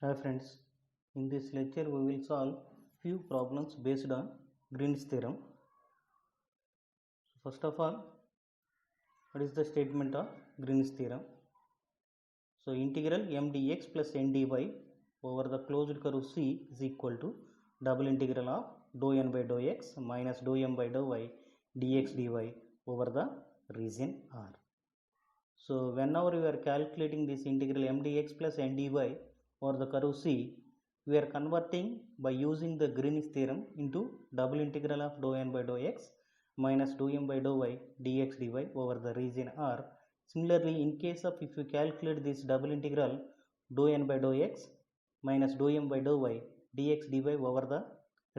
Hi friends, in this lecture we will solve few problems based on Green's theorem. First of all, what is the statement of Green's theorem? So integral m dx plus n dy over the closed curve C is equal to double integral of dou n by dou x minus dou m by dou y dx dy over the region R. So whenever we are calculating this integral m dx plus n dy over the curve C, we are converting by using the Green's theorem into double integral of dou n by dou x minus dou m by dou y dx dy over the region R. Similarly, in case of if you calculate this double integral dou n by dou x minus dou m by dou y dx dy over the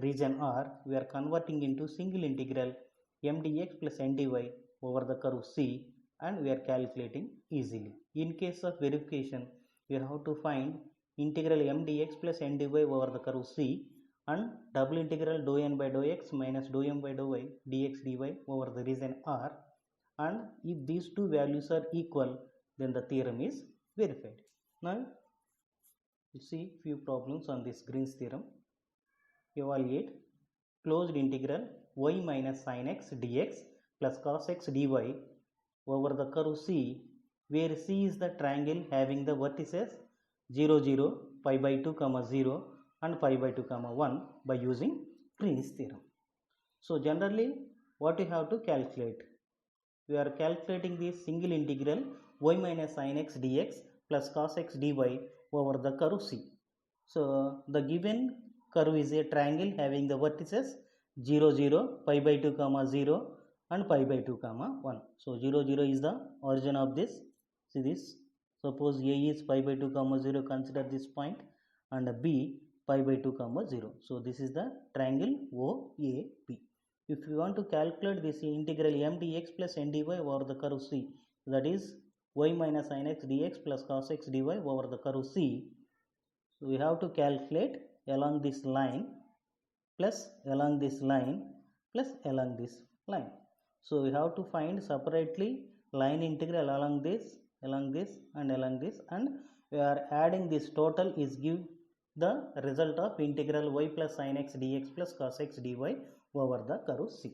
region R, we are converting into single integral m dx plus n dy over the curve C, and we are calculating easily. In case of verification, we have to find integral m dx plus n dy over the curve C and double integral dou n by dou x minus dou m by dou y dx dy over the region R, and if these two values are equal, then the theorem is verified. Now you see few problems on this Green's theorem. Evaluate closed integral y minus sin x dx plus cos x dy over the curve C, where C is the triangle having the vertices 0 0 pi by 2 comma 0 and pi by 2 comma 1 by using Green's theorem. So generally what you have to calculate, we are calculating the single integral y minus sin x dx plus cos x dy over the curve C. So the given curve is a triangle having the vertices 0 0 pi by 2 comma 0 and pi by 2 comma 1. So 0 0 is the origin of this. See this, suppose A is pi by 2 comma 0, consider this point, and B pi by 2 comma 0. So this is the triangle OAP. If you want to calculate this integral m dx plus n dy over the curve C, that is y minus sin x dx plus cos x dy over the curve C, so we have to calculate along this line plus along this line plus along this line. So we have to find separately line integral along this and along this, and we are adding this total is give the result of integral y plus sin x dx plus cos x dy over the curve C.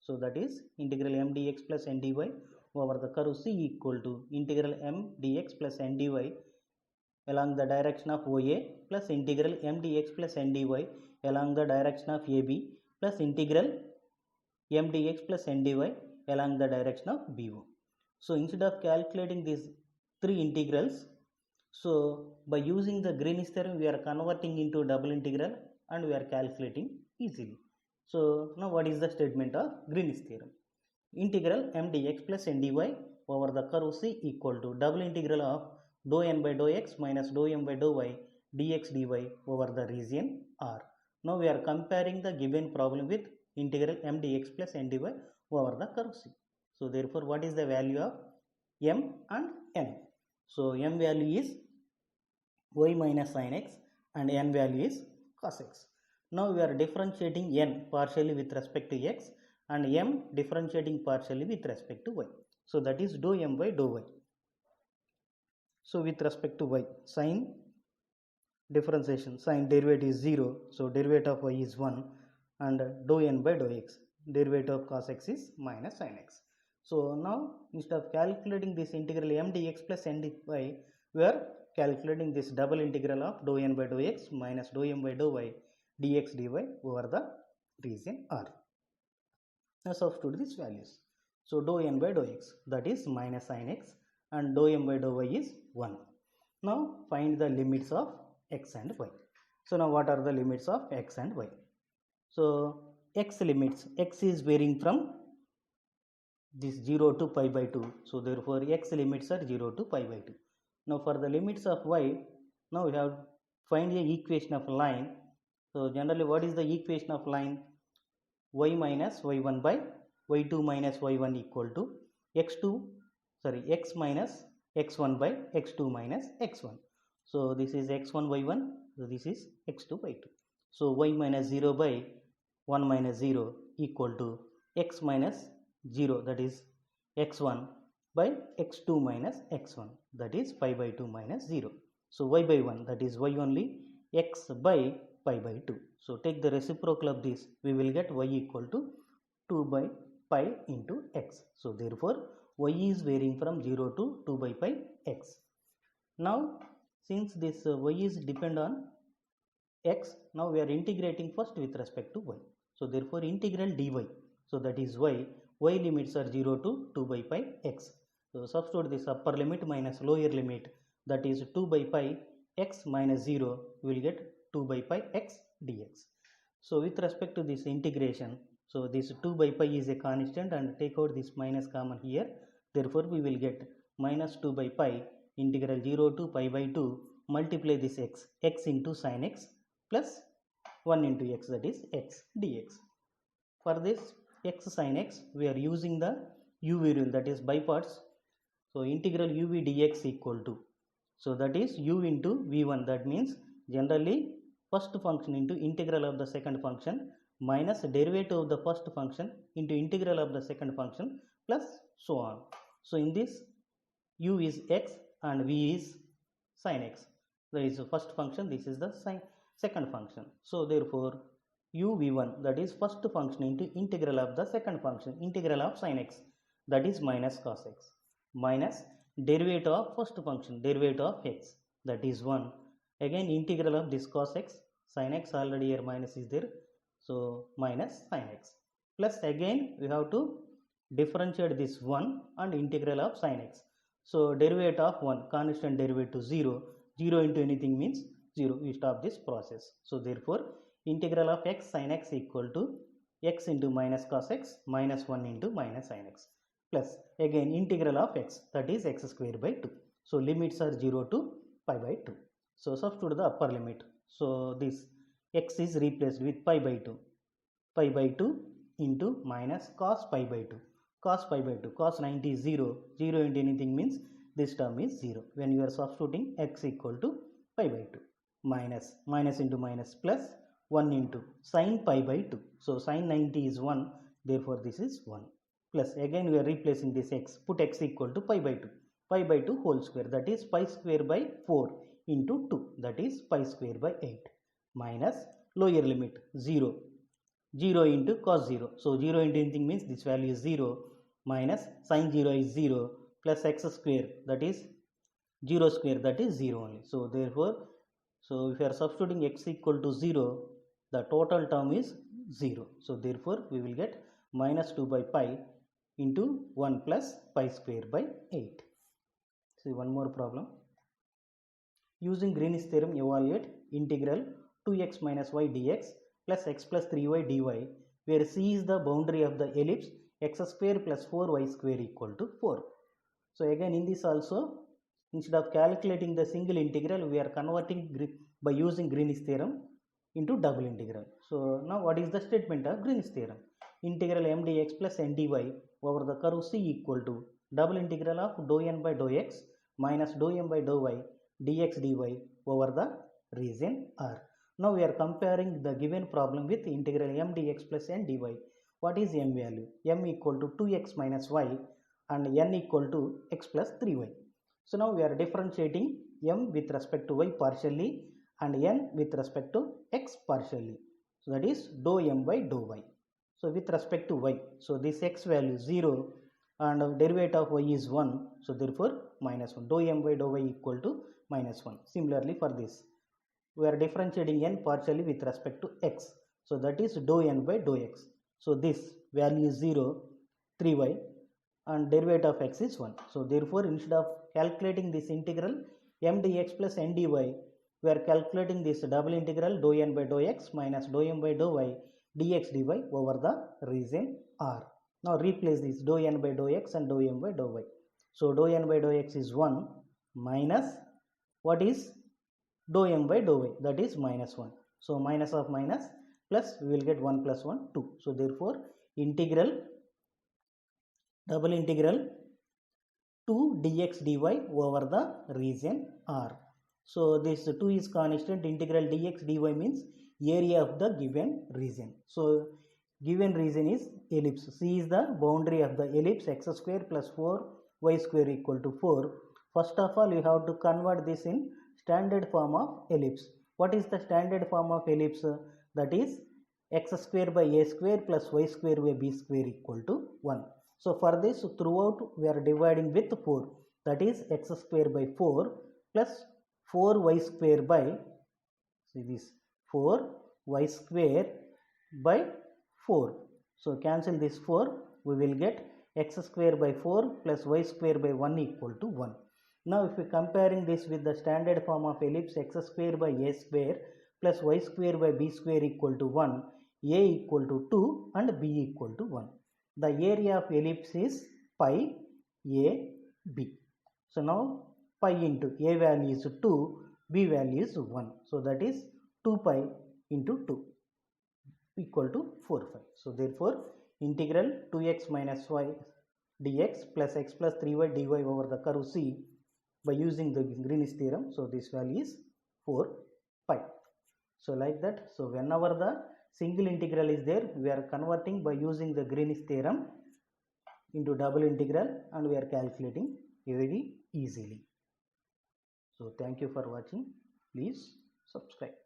So that is integral m dx plus n dy over the curve C equal to integral m dx plus n dy along the direction of OA plus integral m dx plus n dy along the direction of AB plus integral m dx plus n dy along the direction of BO. So instead of calculating these three integrals, so by using the Green's theorem we are converting into double integral and we are calculating easily. So now what is the statement of Green's theorem? Integral m dx plus n dy over the curve C equal to double integral of dou n by dou x minus dou m by dou y dx dy over the region R. Now we are comparing the given problem with integral m dx plus n dy over the curve C. So therefore what is the value of m and n? So m value is y minus sin x and n value is cos x. Now we are differentiating n partially with respect to x and m differentiating partially with respect to y. So that is dou m by dou y. So with respect to y, sin differentiation, sin derivative is 0, so derivative of y is 1, and dou n by dou x, derivative of cos x is minus sin x. So now instead of calculating this integral m dx plus n dy, we are calculating this double integral of dou n by dou x minus dou m by dou y dx dy over the region R. Now substitute these values. So dou n by dou x, that is minus sin x, and dou m by dou y is 1. Now find the limits of x and y. So now what are the limits of x and y? So x limits, x is varying from this 0 to pi by 2. So therefore x limits are 0 to pi by 2. Now for the limits of y, now we have find a equation of line. So generally what is the equation of line? Y minus y1 by y2 minus y1 equal to x minus x1 by x2 minus x1. So this is x1 y1, so this is x2 by 2. So y minus 0 by 1 minus 0 equal to x minus 0, that is x1 by x2 minus x1, that is pi by 2 minus 0. So y by 1, that is y only, x by pi by 2. So take the reciprocal of this, we will get y equal to 2 by pi into x. So therefore y is varying from 0 to 2 by pi x. Now since this y is depend on x, now we are integrating first with respect to y. So therefore integral dy, so that is y limits are 0 to 2 by pi x. So substitute this upper limit minus lower limit, that is 2 by pi x minus 0, we will get 2 by pi x dx. So with respect to this integration, so this 2 by pi is a constant and take out this minus common here, therefore we will get minus 2 by pi integral 0 to pi by 2 multiply this x into sin x plus 1 into x, that is x dx. For this x sin x, we are using the uv rule, that is by parts. So integral uv dx equal to, so that is u into v1, that means generally first function into integral of the second function minus derivative of the first function into integral of the second function plus so on. So in this u is x and v is sin x. That is the first function, this is the second function. So therefore u v1, that is first function into integral of the second function, integral of sin x, that is minus cos x, minus derivative of first function, derivative of x, that is 1, again integral of this cos x, sin x already here minus is there, so minus sin x, plus again we have to differentiate this 1 and integral of sin x. So derivative of 1, constant derivative 0, 0 into anything means 0, we stop this process. So therefore integral of x sin x equal to x into minus cos x minus 1 into minus sin x, plus again integral of x, that is x square by 2. So limits are 0 to pi by 2. So substitute the upper limit. So this x is replaced with pi by 2. Pi by 2 into minus cos pi by 2. Cos pi by 2. Cos 90 is 0. 0 into anything means this term is 0. When you are substituting x equal to pi by 2. Minus into minus plus 1 into sin pi by 2. So sin 90 is 1. Therefore this is 1. Plus again we are replacing this x, put x equal to pi by 2, pi by 2 whole square, that is pi square by 4 into 2, that is pi square by 8, minus lower limit 0, 0 into cos 0, so 0 into anything means this value is 0, minus sin 0 is 0, plus x square, that is 0 square, that is 0 only. So therefore, so if you are substituting x equal to 0, the total term is 0. So therefore we will get minus 2 by pi into 1 plus pi square by 8. See one more problem. Using Green's theorem, evaluate integral 2x minus y dx plus x plus 3y dy, where c is the boundary of the ellipse x square plus 4y square equal to 4. So again in this also, instead of calculating the single integral, we are converting by using Green's theorem into double integral. So now what is the statement of Green's theorem? Integral m dx plus n dy over the curve c equal to double integral of dou n by dou x minus dou m by dou y dx dy over the region R. Now we are comparing the given problem with integral m dx plus n dy. What is m value? M equal to 2x minus y and n equal to x plus 3y. So now we are differentiating m with respect to y partially and n with respect to x partially. So that is dou m by dou y. So with respect to y, so this x value 0 and derivative of y is 1, so therefore minus 1, dou m by dou y equal to minus 1. Similarly for this, we are differentiating n partially with respect to x, so that is dou n by dou x. So this value is 0, 3y and derivative of x is 1. So therefore instead of calculating this integral m dx plus n dy, we are calculating this double integral dou n by dou x minus dou m by dou y dx dy over the region R. Now replace this dou n by dou x and dou m by dou y. So dou n by dou x is 1 minus what is dou m by dou y, that is minus 1. So minus of minus plus we will get 1 plus 1 2. So therefore integral double integral 2 dx dy over the region R. So this 2 is constant, integral dx dy means area of the given region. So given region is ellipse. C is the boundary of the ellipse x square plus 4y square equal to 4. First of all, you have to convert this in standard form of ellipse. What is the standard form of ellipse? That is x square by a square plus y square by b square equal to 1. So for this, throughout we are dividing with 4. That is x square by 4 plus 4y square by, see this, 4y square by 4. So cancel this 4, we will get x square by 4 plus y square by 1 equal to 1. Now if we comparing this with the standard form of ellipse, x square by a square plus y square by b square equal to 1, a equal to 2 and b equal to 1. The area of ellipse is pi a b. So now pi into a value is 2, b value is 1. So that is 2 pi into 2 equal to 4 5. So therefore integral 2x minus y dx plus x plus 3y dy over the curve C by using the Green's theorem. So this value is 4 pi. So like that, so whenever the single integral is there, we are converting by using the Green's theorem into double integral and we are calculating very easily. So thank you for watching. Please subscribe.